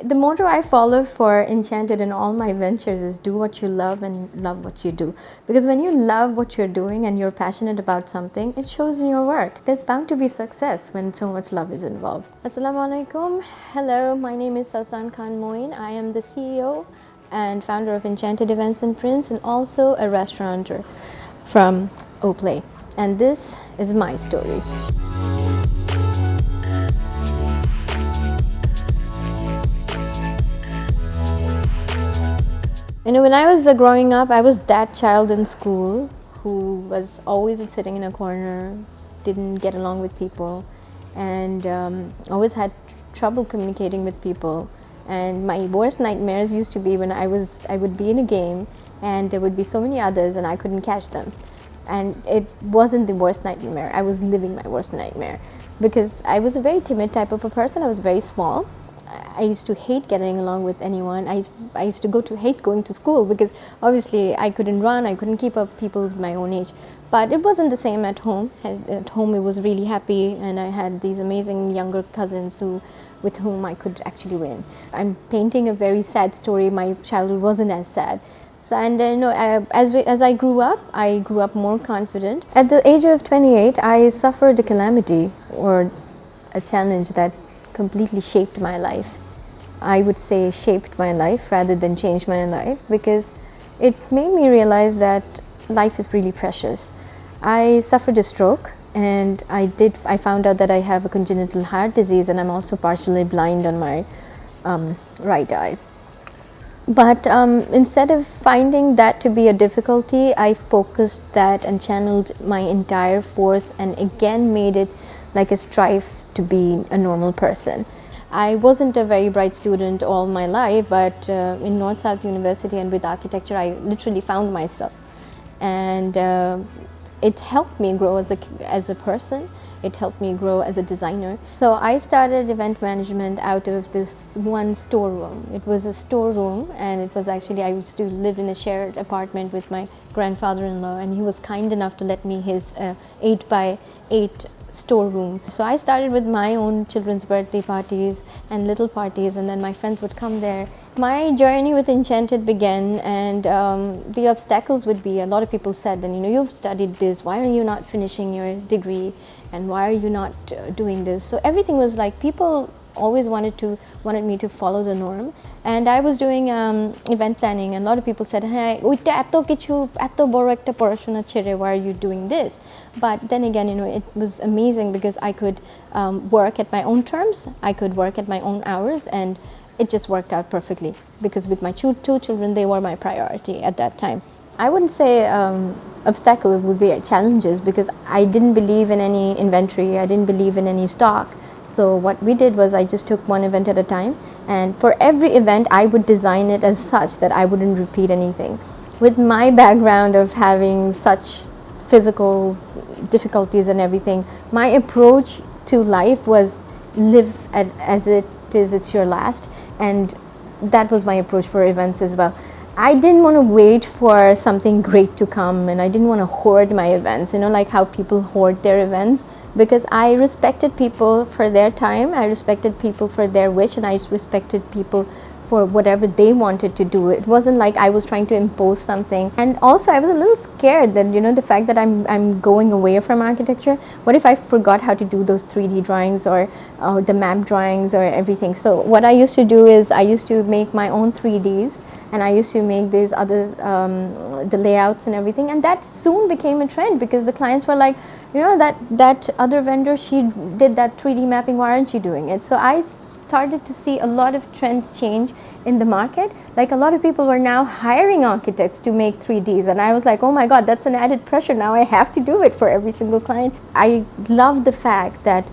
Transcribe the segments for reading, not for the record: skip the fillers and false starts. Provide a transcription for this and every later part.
The motto I follow for Enchanted in all my ventures is do what you love and love what you do. Because when you love what you're doing and you're passionate about something, it shows in your work. There's bound to be success when so much love is involved. Assalamu alaikum. Hello, my name is Sausan Khan Moyeen. I am the CEO and founder of Enchanted Events and Prints, and also a restaurateur from Oplay. And this is my story. When I was growing up, I was that child in school who was always sitting in a corner, didn't get along with people, and always had trouble communicating with people. And my worst nightmares used to be when I would be in a game and there would be so many others and I couldn't catch them. And it wasn't the worst nightmare, I was living my worst nightmare, because I was a very timid type of a person. I was very small. I used to hate getting along with anyone. I used to hate going to school because obviously I couldn't run, I couldn't keep up people with my own age. But it wasn't the same at home. At home it was really happy, and I had these amazing younger cousins with whom I could actually win. I'm painting a very sad story. My childhood wasn't as sad. So, and as I grew up more confident. At the age of 28, I suffered a calamity or a challenge that completely shaped my life. I would say shaped my life rather than changed my life, because it made me realize that life is really precious. I suffered a stroke, and I found out that I have a congenital heart disease, and I'm also partially blind on my right eye. But instead of finding that to be a difficulty, I focused that and channeled my entire force and again made it like a strive to be a normal person. I wasn't a very bright student all my life, but in North-South University and with architecture, I literally found myself. And it helped me grow as a person. It helped me grow as a designer. So I started event management out of this one storeroom. It was a storeroom, and it was actually, I used to live in a shared apartment with my grandfather-in-law, and he was kind enough to let me his 8x8 storeroom. So I started with my own children's birthday parties and little parties, and then my friends would come there. My journey with Enchanted began, and the obstacles would be, a lot of people said, then you've studied this, why are you not finishing your degree, and why are you not doing this? So everything was like, people always wanted me to follow the norm. And I was doing event planning, and a lot of people said, hey, why are you doing this? But then again, it was amazing because I could work at my own terms, I could work at my own hours, and it just worked out perfectly, because with my two children, they were my priority at that time. I wouldn't say obstacle, it would be challenges, because I didn't believe in any inventory, I didn't believe in any stock. So what we did was, I just took one event at a time, and for every event I would design it as such that I wouldn't repeat anything. With my background of having such physical difficulties and everything, my approach to life was live as it is, it's your last, and that was my approach for events as well. I didn't want to wait for something great to come, and I didn't want to hoard my events, like how people hoard their events, because I respected people for their time, I respected people for their wish, and I respected people for whatever they wanted to do. It wasn't like I was trying to impose something. And also I was a little scared that, the fact that I'm going away from architecture, what if I forgot how to do those 3D drawings or the map drawings or everything? So what I used to do is, I used to make my own 3Ds, and I used to make these other, the layouts and everything, and that soon became a trend, because the clients were like, that other vendor, she did that 3D mapping, why aren't you doing it? So I started to see a lot of trend change in the market. Like, a lot of people were now hiring architects to make 3Ds, and I was like, oh my God, that's an added pressure, now I have to do it for every single client. I love the fact that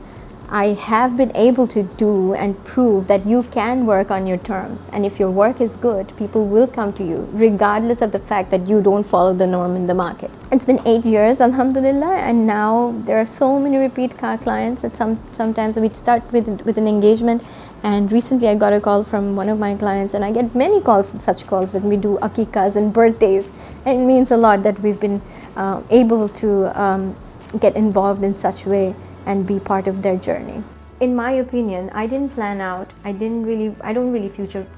I have been able to do and prove that you can work on your terms, and if your work is good, people will come to you regardless of the fact that you don't follow the norm in the market. It's been 8 years, alhamdulillah, and now there are so many repeat clients that sometimes we start with an engagement, and recently I got a call from one of my clients, and I get many calls, such calls, that we do akikas and birthdays, and it means a lot that we've been able to get involved in such way and be part of their journey. in my opinion, I didn't plan out. I don't really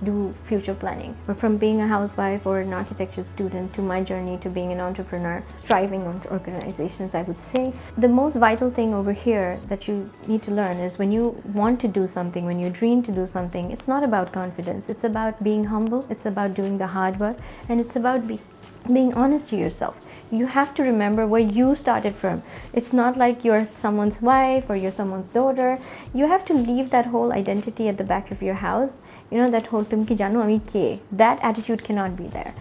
do future planning. But from being a housewife or an architecture student to my journey to being an entrepreneur, striving on organizations, I would say the most vital thing over here that you need to learn is when you want to do something, when you dream to do something, it's not about confidence. It's about being humble. It's about doing the hard work, and it's about being honest to yourself. You have to remember where you started from. It's not like you're someone's wife or you're someone's daughter. You have to leave that whole identity at the back of your house. You know, that whole tum ki jano ami ke. That attitude cannot be there.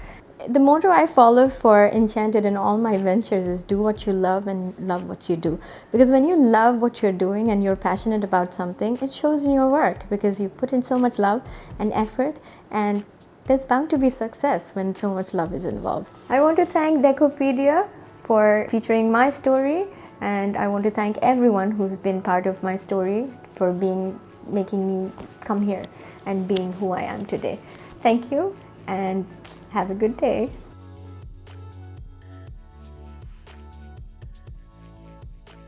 The motto I follow for Enchanted in all my ventures is do what you love and love what you do. Because when you love what you're doing and you're passionate about something, it shows in your work because you put in so much love and effort, and there's bound to be success when so much love is involved. I want to thank Daekhopedia for featuring my story, and I want to thank everyone who's been part of my story for making me come here and being who I am today. Thank you and have a good day.